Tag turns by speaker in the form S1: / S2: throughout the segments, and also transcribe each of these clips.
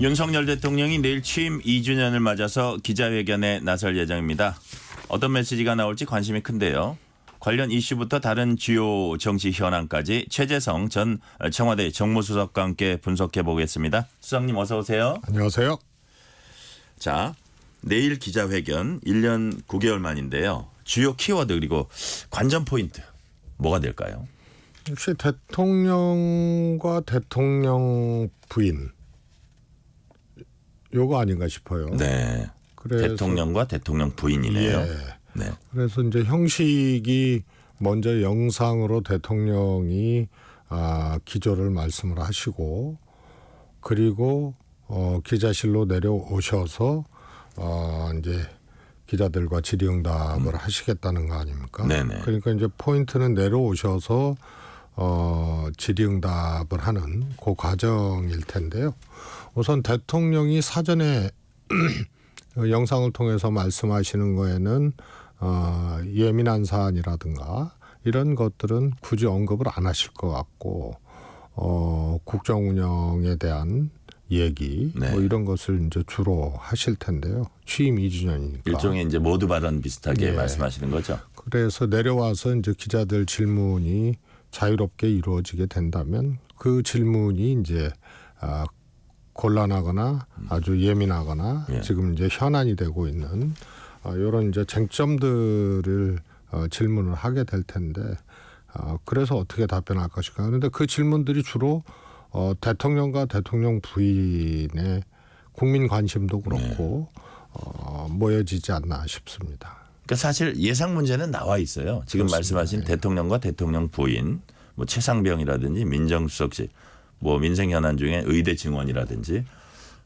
S1: 윤석열 대통령이 내일 취임 2주년을 맞아서 기자회견에 나설 예정입니다. 어떤 메시지가 나올지 관심이 큰데요. 관련 이슈부터 다른 주요 정치 현안까지 최재성 전 청와대 정무수석과 함께 분석해 보겠습니다. 수석님 어서 오세요.
S2: 안녕하세요.
S1: 자, 내일 기자회견 1년 9개월 만인데요. 주요 키워드 그리고 관전 포인트 뭐가 될까요?
S2: 역시 대통령과 대통령 부인 요거 아닌가 싶어요.
S1: 네.
S2: 그래서
S1: 대통령과 대통령 부인이네요.
S2: 예.
S1: 네.
S2: 그래서 이제 형식이 먼저 영상으로 대통령이 기조를 말씀을 하시고 그리고 기자실로 내려오셔서 이제 기자들과 질의응답을 하시겠다는 거 아닙니까?
S1: 네네.
S2: 그러니까 이제 포인트는 내려오셔서 질의응답을 하는 그 과정일 텐데요. 우선 대통령이 사전에 영상을 통해서 말씀하시는 거에는 예민한 사안이라든가 이런 것들은 굳이 언급을 안 하실 것 같고 국정 운영에 대한 얘기
S1: 네.
S2: 뭐 이런 것을 이제 주로 하실 텐데요. 취임 2주년이니까.
S1: 일종의 이제 모두 발언 비슷하게
S2: 예.
S1: 말씀하시는 거죠.
S2: 그래서 내려와서 이제 기자들 질문이 자유롭게 이루어지게 된다면 그 질문이 이제 곤란하거나 아주 예민하거나
S1: 예.
S2: 지금 이제 현안이 되고 있는 이런 이제 쟁점들을 질문을 하게 될 텐데 그래서 어떻게 답변할 것인가. 그런데 그 질문들이 주로 대통령과 대통령 부인의 국민 관심도 그렇고 모여지지 않나 싶습니다.
S1: 그러니까 사실 예상 문제는 나와 있어요. 지금
S2: 그렇습니다.
S1: 말씀하신 대통령과 대통령 부인, 뭐 최상병이라든지 민정수석실, 뭐 민생 현안 중에 의대 증원이라든지,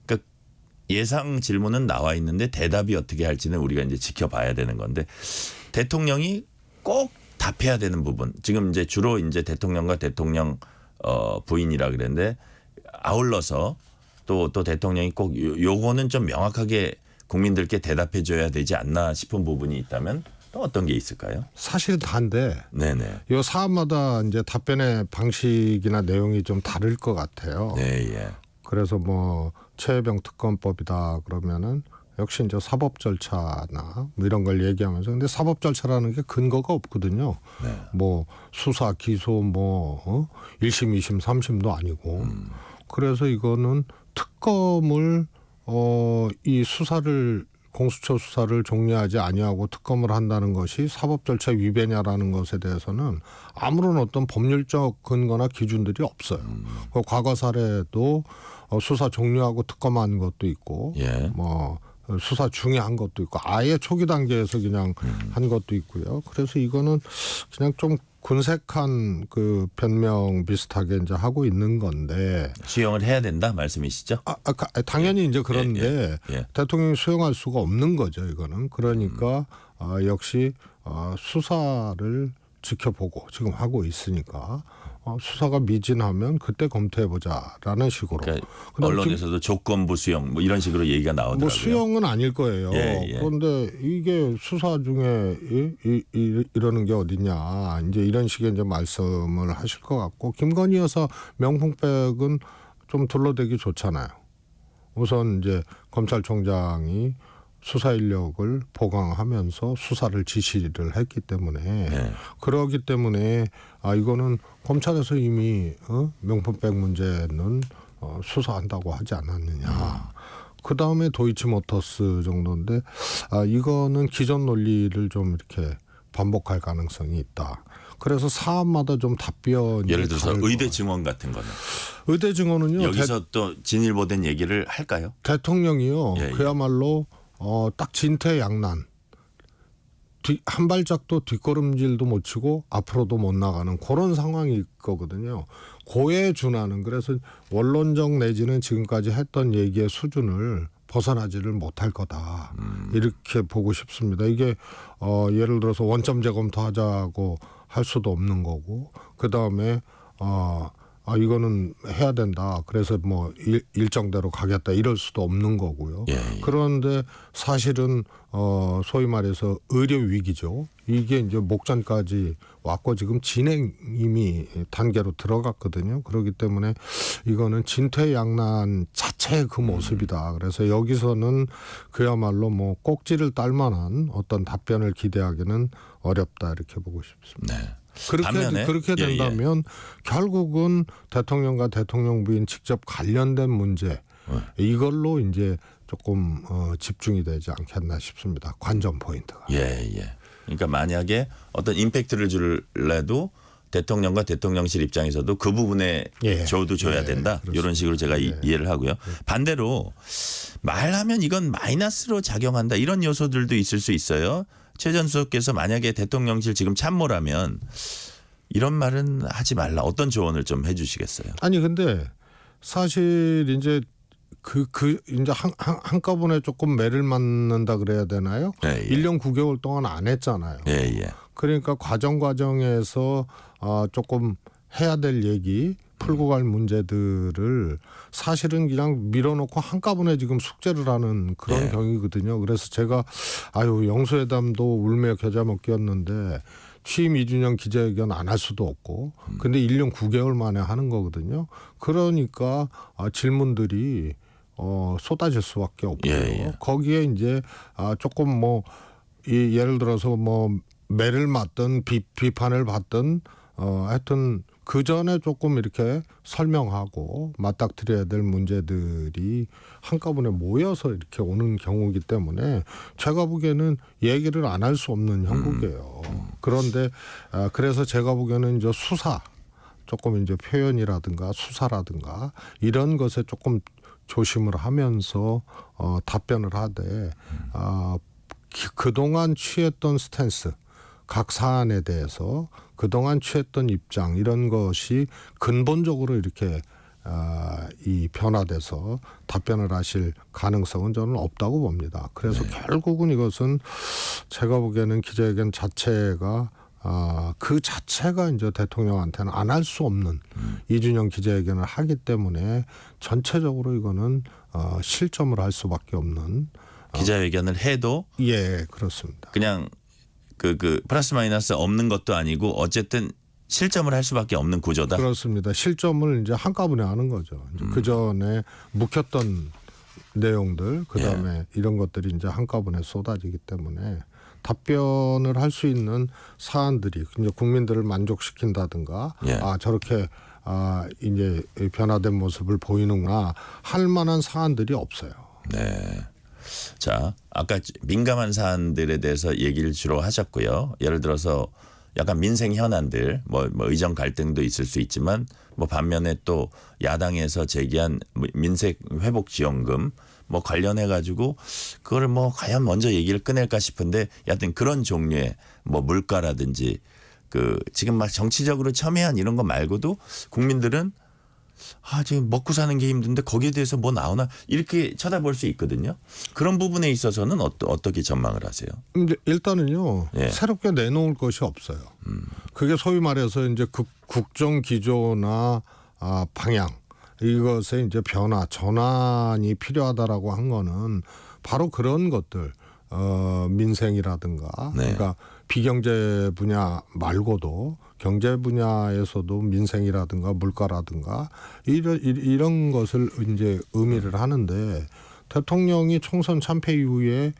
S1: 그러니까 예상 질문은 나와 있는데 대답이 어떻게 할지는 우리가 이제 지켜봐야 되는 건데 대통령이 꼭 답해야 되는 부분, 지금 이제 주로 이제 대통령과 대통령 부인이라 그랬는데 아울러서 또 대통령이 꼭 요거는 좀 명확하게 국민들께 대답해 줘야 되지 않나 싶은 부분이 있다면 또 어떤 게 있을까요?
S2: 사실 다인데
S1: 네네.
S2: 이 사안마다 이제 답변의 방식이나 내용이 좀 다를 것 같아요.
S1: 네, 예.
S2: 그래서 뭐 최혜병 특검법이다 그러면은 역시 이제 사법 절차나 뭐 이런 걸 얘기하면서 근데 사법 절차라는 게 근거가 없거든요.
S1: 네.
S2: 뭐 수사, 기소, 뭐 1심, 2심, 3심도 아니고 그래서 이거는 특검을 이 수사를 공수처 수사를 종료하지 아니하고 특검을 한다는 것이 사법 절차 위배냐라는 것에 대해서는 아무런 어떤 법률적 근거나 기준들이 없어요. 그 과거 사례도 수사 종료하고 특검한 것도 있고
S1: 예.
S2: 뭐 수사 중에 한 것도 있고 아예 초기 단계에서 그냥 한 것도 있고요. 그래서 이거는 그냥 좀 군색한 그 변명 비슷하게 이제 하고 있는 건데
S1: 수용을 해야 된다 말씀이시죠?
S2: 당연히 이제 그런데
S1: 예.
S2: 대통령이 수용할 수가 없는 거죠. 이거는 그러니까 역시 수사를 지켜보고 지금 하고 있으니까 수사가 미진하면 그때 검토해보자라는 식으로.
S1: 그러니까 언론에서도 조건부 수용 뭐 이런 식으로 얘기가 나오더라고요.
S2: 뭐 수용은 아닐 거예요.
S1: 예.
S2: 그런데 이게 수사 중에 이러는 게 어딨냐. 이제 이런 식의 이제 말씀을 하실 것 같고 김건희 여사 명품백은 좀 둘러대기 좋잖아요. 우선 이제 검찰총장이 수사 인력을 보강하면서 수사를 지시를 했기 때문에
S1: 네.
S2: 그러기 때문에 이거는 검찰에서 이미 명품백 문제는 수사한다고 하지 않았느냐. 그다음에 도이치모터스 정도인데 이거는 기존 논리를 좀 이렇게 반복할 가능성이 있다. 그래서 사안마다 좀 답변이
S1: 예를 들어서
S2: 다를
S1: 의대
S2: 것
S1: 증원 같은 거는
S2: 같아요. 의대 증원은요.
S1: 여기서 또 진일보된 얘기를 할까요?
S2: 대통령이요.
S1: 예.
S2: 그야말로 딱 진퇴양난. 한 발짝도 뒷걸음질도 못 치고 앞으로도 못 나가는 그런 상황일 거거든요. 고에 준하는 그래서 원론적 내지는 지금까지 했던 얘기의 수준을 벗어나지를 못할 거다. 이렇게 보고 싶습니다. 이게 예를 들어서 원점 재검토하자고 할 수도 없는 거고 그다음에 이거는 해야 된다. 그래서 뭐 일정대로 가겠다 이럴 수도 없는 거고요.
S1: 예.
S2: 그런데 사실은 소위 말해서 의료 위기죠. 이게 이제 목전까지 왔고 지금 진행 이미 단계로 들어갔거든요. 그렇기 때문에 이거는 진퇴양난 자체의 그 모습이다. 그래서 여기서는 그야말로 뭐 꼭지를 딸 만한 어떤 답변을 기대하기는 어렵다 이렇게 보고 싶습니다.
S1: 네.
S2: 그렇게
S1: 예, 예.
S2: 된다면 결국은 대통령과 대통령 부인 직접 관련된 문제 이걸로 이제 조금 집중이 되지 않겠나 싶습니다. 관전 포인트가.
S1: 예, 예. 그러니까 만약에 어떤 임팩트를 줄래도 대통령과 대통령실 입장에서도 그 부분에
S2: 예.
S1: 줘도 줘야
S2: 예,
S1: 된다.
S2: 그렇습니다.
S1: 이런 식으로 제가 이해를 하고요. 반대로 말하면 이건 마이너스로 작용한다. 이런 요소들도 있을 수 있어요. 최 전 수석께서 만약에 대통령실 지금 참모라면 이런 말은 하지 말라. 어떤 조언을 좀 해 주시겠어요?
S2: 아니 근데 사실 이제 이제 한꺼번에 조금 매를 맞는다 그래야 되나요?
S1: 예, 예.
S2: 1년 9개월 동안 안 했잖아요.
S1: 예, 예.
S2: 그러니까 과정에서 조금 해야 될 얘기 풀고 갈 문제들을 사실은 그냥 밀어놓고 한꺼번에 지금 숙제를 하는 그런
S1: 예.
S2: 경위거든요. 그래서 제가 영수회담도 울며 겨자 먹기였는데 취임 2주년 기자회견 안 할 수도 없고 근데 1년 9개월 만에 하는 거거든요. 그러니까 질문들이 쏟아질 수밖에 없고요.
S1: 예, 예.
S2: 거기에 이제 조금 뭐 예를 들어서 뭐 매를 맞든 비판을 받든 하여튼 그 전에 조금 이렇게 설명하고 맞닥뜨려야 될 문제들이 한꺼번에 모여서 이렇게 오는 경우이기 때문에 제가 보기에는 얘기를 안 할 수 없는 형국이에요. 그런데 그래서 제가 보기에는 이제 수사 조금 이제 표현이라든가 수사라든가 이런 것에 조금 조심을 하면서 답변을 하되 그동안 취했던 스탠스 각 사안에 대해서 그동안 취했던 입장 이런 것이 근본적으로 이렇게 이 변화돼서 답변을 하실 가능성은 저는 없다고 봅니다. 그래서 결국은 이것은 제가 보기에는 기자회견 자체가 그 자체가 이제 대통령한테는 안 할 수 없는 2주년 기자회견을 하기 때문에 전체적으로 이거는 실점을 할 수밖에 없는
S1: 기자회견을 해도
S2: 예 그렇습니다.
S1: 그냥 그 플러스 마이너스 없는 것도 아니고 어쨌든 실점을 할 수밖에 없는 구조다.
S2: 그렇습니다. 실점을 이제 한꺼번에 하는 거죠. 이제 그 전에 묵혔던 내용들, 그 다음에 이런 것들이 이제 한꺼번에 쏟아지기 때문에 답변을 할 수 있는 사안들이 이제 국민들을 만족시킨다든가,
S1: 예.
S2: 저렇게 이제 변화된 모습을 보이는구나 할 만한 사안들이 없어요.
S1: 네. 자, 아까 민감한 사안들에 대해서 얘기를 주로 하셨고요. 예를 들어서 약간 민생 현안들, 뭐 의정 갈등도 있을 수 있지만, 뭐 반면에 또 야당에서 제기한 민생 회복 지원금 뭐 관련해 가지고 그거를 뭐 과연 먼저 얘기를 꺼낼까 싶은데, 여하튼 그런 종류의 뭐 물가라든지 그 지금 막 정치적으로 첨예한 이런 거 말고도 국민들은 지금 먹고 사는 게 힘든데 거기에 대해서 뭐 나오나 이렇게 쳐다볼 수 있거든요. 그런 부분에 있어서는 어떻게 전망을 하세요?
S2: 근데 일단은요
S1: 예.
S2: 새롭게 내놓을 것이 없어요. 그게 소위 말해서 이제 국정 기조나 방향 이것의 이제 변화 전환이 필요하다라고 한 거는 바로 그런 것들 민생이라든가
S1: 네.
S2: 그러니까 비경제 분야 말고도 경제 분야에서도 민생이라든가 물가라든가 이런 것을 이제 의미를 하는데 대통령이 총선 참패 이후에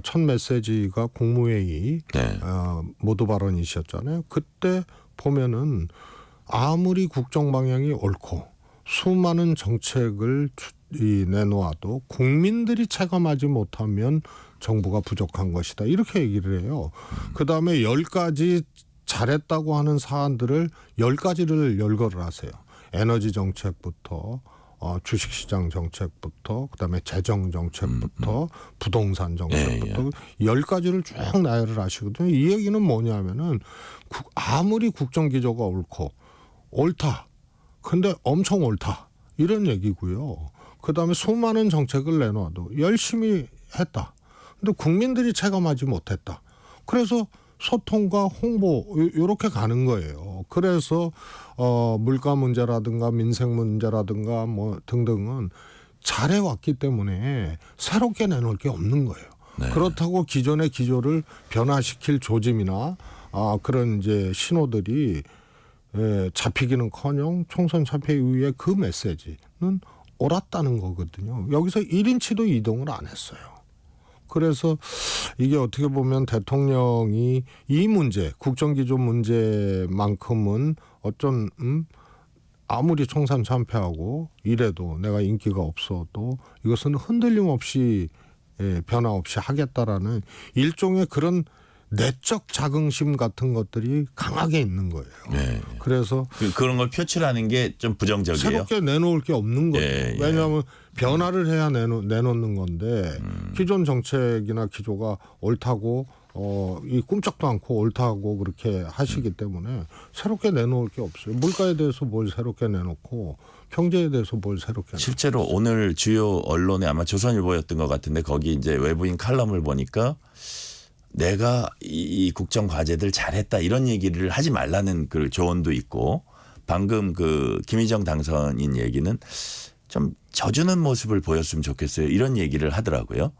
S2: 첫 메시지가 국무회의
S1: 네.
S2: 모두 발언이셨잖아요. 그때 보면은 아무리 국정 방향이 옳고 수많은 정책을 내놓아도 국민들이 체감하지 못하면 정부가 부족한 것이다. 이렇게 얘기를 해요. 그다음에 10가지 잘했다고 하는 사안들을 10가지를 열거를 하세요. 에너지 정책부터 주식시장 정책부터 그다음에 재정 정책부터 부동산 정책부터 10가지를 쭉 나열을 하시거든요. 이 얘기는 뭐냐면은 아무리 국정 기조가 옳다. 근데 엄청 옳다. 이런 얘기고요. 그다음에 수많은 정책을 내놔도 열심히 했다. 근데 국민들이 체감하지 못했다. 그래서 소통과 홍보 이렇게 가는 거예요. 그래서 물가 문제라든가 민생 문제라든가 뭐 등등은 잘해왔기 때문에 새롭게 내놓을 게 없는 거예요.
S1: 네.
S2: 그렇다고 기존의 기조를 변화시킬 조짐이나 그런 이제 신호들이 잡히기는커녕 총선 참패 이후에 그 메시지는 옳았다는 거거든요. 여기서 1인치도 이동을 안 했어요. 그래서 이게 어떻게 보면 대통령이 이 문제, 국정기조 문제만큼은 어쩐 아무리 총선 참패하고 이래도 내가 인기가 없어도 이것은 흔들림 없이 변화 없이 하겠다라는 일종의 그런 내적 자긍심 같은 것들이 강하게 있는 거예요.
S1: 네.
S2: 그래서
S1: 그런 걸 표출하는 게 좀 부정적이에요.
S2: 새롭게 내놓을 게 없는 거예요.
S1: 예, 예.
S2: 왜냐하면 변화를 해야 내놓는 건데 기존 정책이나 기조가 옳다고 이 꿈쩍도 않고 옳다고 그렇게 하시기 때문에 새롭게 내놓을 게 없어요. 물가에 대해서 뭘 새롭게 내놓고 경제에 대해서 뭘 새롭게
S1: 실제로 오늘 주요 언론에 아마 조선일보였던 것 같은데 거기 이제 외부인 칼럼을 보니까 내가 이 국정 과제들 잘했다 이런 얘기를 하지 말라는 그 조언도 있고 방금 그 김희정 당선인 얘기는 좀 져주는 모습을 보였으면 좋겠어요. 이런 얘기를 하더라고요.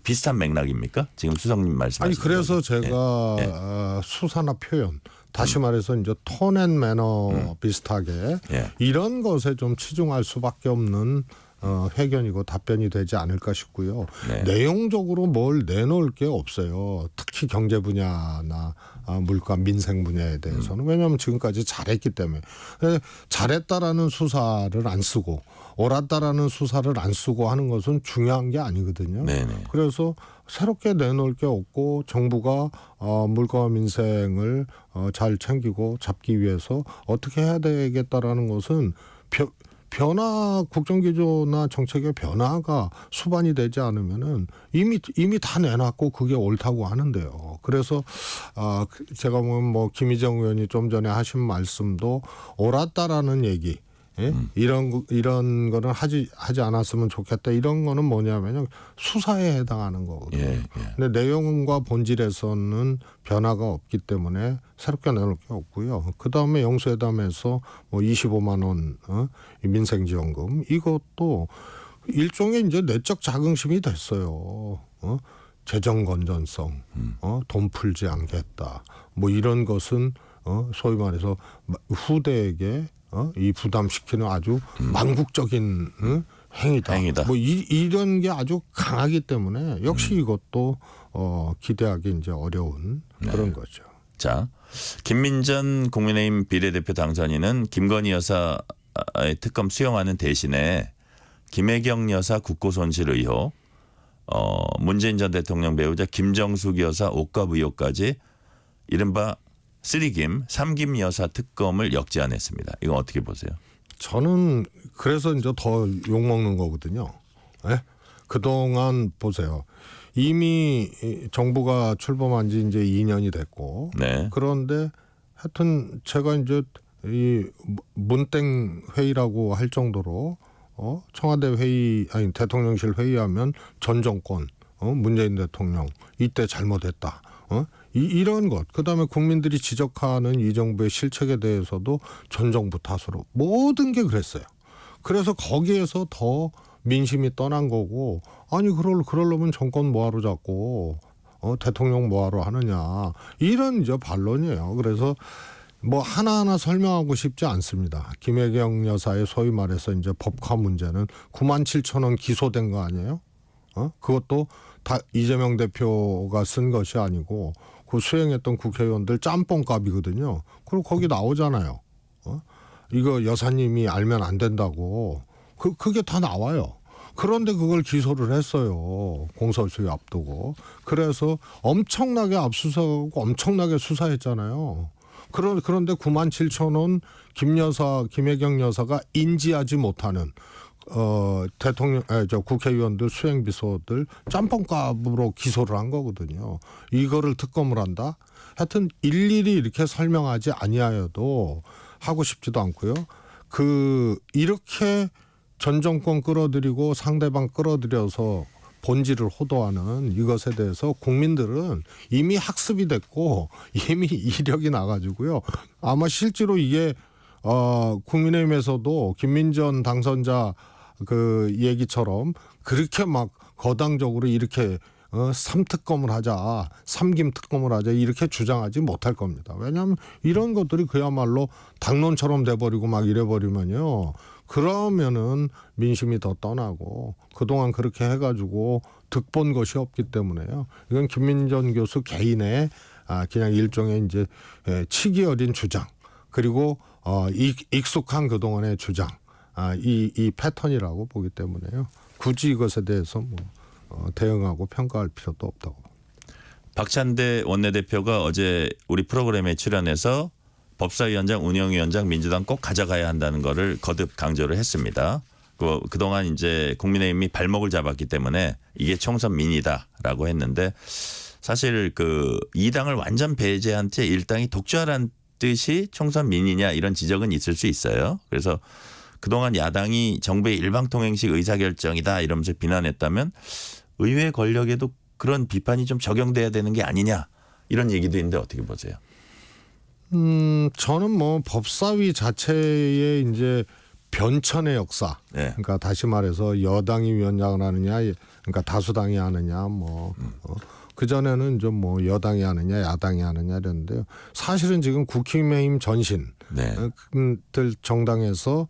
S1: 비슷한 맥락입니까? 지금 수석님 말씀하신
S2: 아니 그래서 제가 수사나 표현 다시 말해서 이제 톤 앤 매너 비슷하게 이런 것에 좀 치중할 수밖에 없는 회견이고 답변이 되지 않을까 싶고요.
S1: 네.
S2: 내용적으로 뭘 내놓을 게 없어요. 특히 경제 분야나 물가 민생 분야에 대해서는 왜냐하면 지금까지 잘했기 때문에 잘했다라는 수사를 안 쓰고 옳았다라는 수사를 안 쓰고 하는 것은 중요한 게 아니거든요.
S1: 네네.
S2: 그래서 새롭게 내놓을 게 없고 정부가 물가와 민생을 잘 챙기고 잡기 위해서 어떻게 해야 되겠다라는 것은 국정기조나 정책의 변화가 수반이 되지 않으면은 이미 다 내놨고 그게 옳다고 하는데요. 그래서 제가 보면 뭐 김희정 의원이 좀 전에 하신 말씀도 옳았다라는 얘기. 이런 거는 하지 않았으면 좋겠다. 이런 거는 뭐냐면요. 수사에 해당하는 거거든요. 근데 내용과 본질에서는 변화가 없기 때문에 새롭게 내놓을 게 없고요. 그다음에 영수회담에서 뭐 25만 원 민생지원금 이것도 일종의 이제 내적 자긍심이 됐어요. 재정 건전성, 돈 풀지 않겠다. 뭐 이런 것은 소위 말해서 후대에게 이 부담시키는 아주 망국적인 행위다. 뭐 이런 게 아주 강하기 때문에 역시 이것도 기대하기 이제 어려운 그런 거죠.
S1: 자, 김민전 국민의힘 비례대표 당선인은 김건희 여사의 특검 수용하는 대신에 김혜경 여사 국고 손실 의혹, 문재인 전 대통령 배우자 김정숙 여사 옷값 의혹까지 이른바 3김, 3김 여사 특검을 역제안했습니다. 이건 어떻게 보세요?
S2: 저는 그래서 이제 더 욕먹는 거거든요. 네? 그동안 보세요. 이미 정부가 출범한 지 이제 2년이 됐고
S1: 네.
S2: 그런데 하여튼 제가 이제 이 문땡 회의라고 할 정도로 청와대 회의 아니 대통령실 회의하면 전 정권 문재인 대통령 이때 잘못했다. 이런 것 그다음에 국민들이 지적하는 이 정부의 실책에 대해서도 전 정부 탓으로 모든 게 그랬어요. 그래서 거기에서 더 민심이 떠난 거고 아니 그러려면 정권 뭐하러 잡고 대통령 뭐하러 하느냐 이런 이제 반론이에요. 그래서 뭐 하나하나 설명하고 싶지 않습니다. 김혜경 여사의 소위 말해서 이제 법화 문제는 9만 7천 원 기소된 거 아니에요? 그것도 다 이재명 대표가 쓴 것이 아니고 그 수행했던 국회의원들 짬뽕값이거든요. 그리고 거기 나오잖아요. 이거 여사님이 알면 안 된다고. 그게 다 나와요. 그런데 그걸 기소를 했어요. 공소시효 앞두고. 그래서 엄청나게 압수수색하고 엄청나게 수사했잖아요. 그런데 9만 7천 원 김혜경 여사가 인지하지 못하는 국회의원들 수행비서들 짬뽕값으로 기소를 한 거거든요. 이거를 특검을 한다? 하여튼 일일이 이렇게 설명하지 아니하여도 하고 싶지도 않고요. 이렇게 전 정권 끌어들이고 상대방 끌어들여서 본질을 호도하는 이것에 대해서 국민들은 이미 학습이 됐고 이미 이력이 나가지고요. 아마 실제로 이게 국민의힘에서도 김민전 당선자 그 얘기처럼 그렇게 막 거당적으로 이렇게 삼특검을 하자, 삼김 특검을 하자 이렇게 주장하지 못할 겁니다. 왜냐하면 이런 것들이 그야말로 당론처럼 돼버리고 막 이래버리면요. 그러면은 민심이 더 떠나고 그동안 그렇게 해가지고 득본 것이 없기 때문에요. 이건 김민전 교수 개인의 그냥 일종의 이제 치기 어린 주장 그리고 익숙한 그동안의 주장 이 패턴이라고 보기 때문에요. 굳이 이것에 대해서 대응하고 평가할 필요도 없다고.
S1: 박찬대 원내대표가 어제 우리 프로그램에 출연해서 법사위원장, 운영위원장 민주당 꼭 가져가야 한다는 거를 거듭 강조를 했습니다. 그동안 이제 국민의힘이 발목을 잡았기 때문에 이게 총선 민이다라고 했는데 사실 그 2당을 완전 배제한 채 1당이 독주하라는 뜻이 총선 민이냐 이런 지적은 있을 수 있어요. 그래서 그동안 야당이 정부의 일방통행식 의사결정이다 이러면서 비난했다면 의회 권력에도 그런 비판이 좀 적용돼야 되는 게 아니냐 이런 얘기도 있는데 어떻게 보세요?
S2: 저는 법사위 자체의 이제 변천의 역사.
S1: 네.
S2: 그러니까 다시 말해서 여당이 위원장을 하느냐, 그러니까 다수당이 하느냐, 그 전에는 좀 여당이 하느냐, 야당이 하느냐 이랬는데요. 사실은 지금 국힘의힘 전신 들 정당에서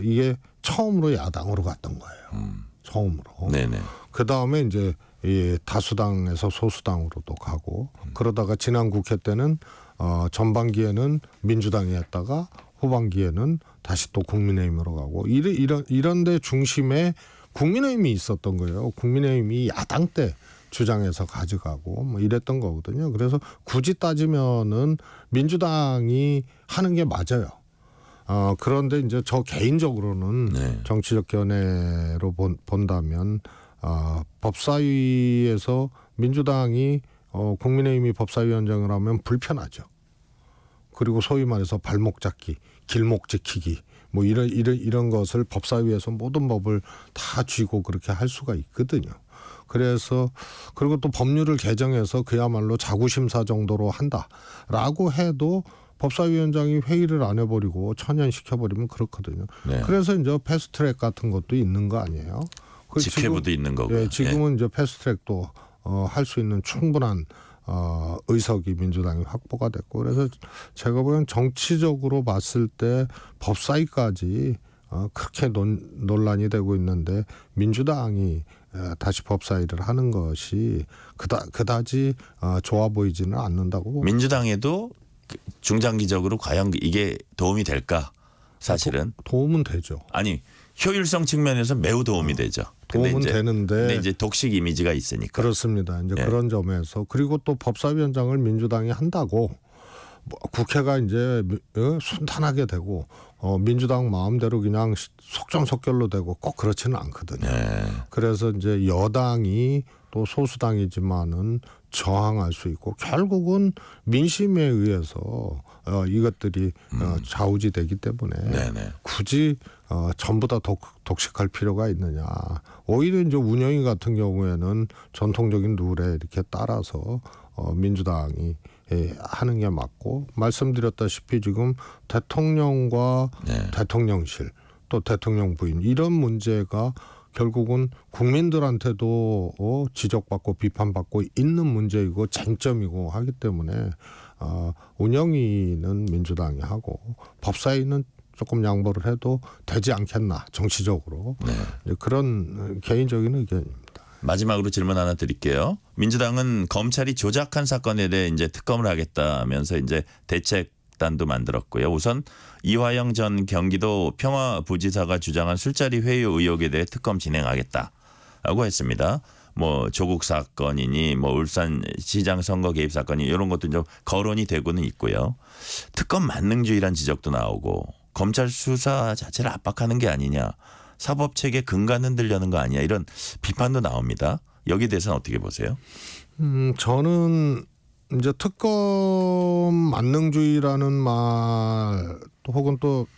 S2: 이게 처음으로 야당으로 갔던 거예요. 처음으로.
S1: 네네.
S2: 그 다음에 이제 이 다수당에서 소수당으로도 가고 그러다가 지난 국회 때는 전반기에는 민주당이 했다가 후반기에는 다시 또 국민의힘으로 가고 이런데 중심에 국민의힘이 있었던 거예요. 국민의힘이 야당 때 주장해서 가져가고 이랬던 거거든요. 그래서 굳이 따지면은 민주당이 하는 게 맞아요. 그런데 이제 저 개인적으로는 정치적 견해로 본다면 법사위에서 민주당이 국민의힘이 법사위원장을 하면 불편하죠. 그리고 소위 말해서 발목 잡기, 길목 지키기 이런 것을 법사위에서 모든 법을 다 쥐고 그렇게 할 수가 있거든요. 그래서 그리고 또 법률을 개정해서 그야말로 자구심사 정도로 한다라고 해도 법사위원장이 회의를 안 해버리고 천연시켜버리면 그렇거든요. 네. 그래서 이제 패스트트랙 같은 것도 있는 거 아니에요?
S1: 직회부도 있는 거고요.
S2: 예, 지금은 이제 패스트트랙도 할 수 있는 충분한 의석이 민주당이 확보가 됐고 그래서 제가 보기엔 정치적으로 봤을 때 법사위까지 그렇게 논란이 되고 있는데 민주당이 다시 법사위를 하는 것이 그다지 좋아 보이지는 않는다고.
S1: 민주당에도 중장기적으로 과연 이게 도움이 될까? 사실은
S2: 도움은 되죠.
S1: 아니 효율성 측면에서 매우 도움이 되죠.
S2: 도움은 되는데
S1: 근데 이제 독식 이미지가 있으니까.
S2: 그렇습니다. 이제 그런 점에서 그리고 또 법사위원장을 민주당이 한다고 국회가 이제 순탄하게 되고 민주당 마음대로 그냥 속전속결로 되고 꼭 그렇지는 않거든요. 그래서 이제 여당이 또 소수당이지만은 저항할 수 있고 결국은 민심에 의해서 이것들이 좌우지되기 때문에 굳이 전부 다 독식할 필요가 있느냐. 오히려 이제 운영위 같은 경우에는 전통적인 룰에 이렇게 따라서 민주당이 하는 게 맞고 말씀드렸다시피 지금 대통령과 대통령실 또 대통령 부인 이런 문제가 결국은 국민들한테도 지적받고 비판받고 있는 문제이고 쟁점이고 하기 때문에 운영위는 민주당이 하고 법사위는 조금 양보를 해도 되지 않겠나 정치적으로 그런 개인적인 의견입니다.
S1: 마지막으로 질문 하나 드릴게요. 민주당은 검찰이 조작한 사건에 대해 이제 특검을 하겠다면서 이제 대책단도 만들었고요. 우선 이화영 전 경기도 평화부지사가 주장한 술자리 회유 의혹에 대해 특검 진행하겠다라고 했습니다. 조국 사건이니 울산시장 선거 개입 사건이 이런 것도 좀 거론이 되고는 있고요. 특검 만능주의란 지적도 나오고 검찰 수사 자체를 압박하는 게 아니냐. 사법체계 근간 흔들려는 거 아니야. 이런 비판도 나옵니다. 여기에 대해서는 어떻게 보세요?
S2: 저는 이제 특검 만능주의라는 말 혹은 또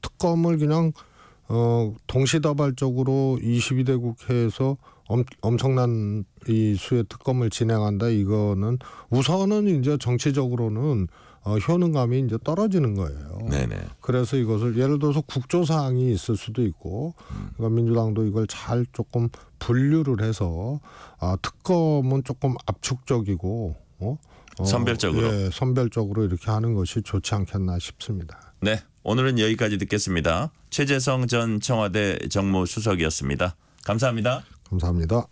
S2: 특검을 그냥 동시다발적으로 22대 국회에서 엄청난 이 수의 특검을 진행한다. 이거는 우선은 이제 정치적으로는 효능감이 이제 떨어지는 거예요.
S1: 네네.
S2: 그래서 이것을 예를 들어서 국조사항이 있을 수도 있고, 그러니까 민주당도 이걸 잘 조금 분류를 해서 특검은 조금 압축적이고
S1: 선별적으로.
S2: 예, 선별적으로 이렇게 하는 것이 좋지 않겠나 싶습니다.
S1: 네, 오늘은 여기까지 듣겠습니다. 최재성 전 청와대 정무수석이었습니다. 감사합니다.
S2: 감사합니다.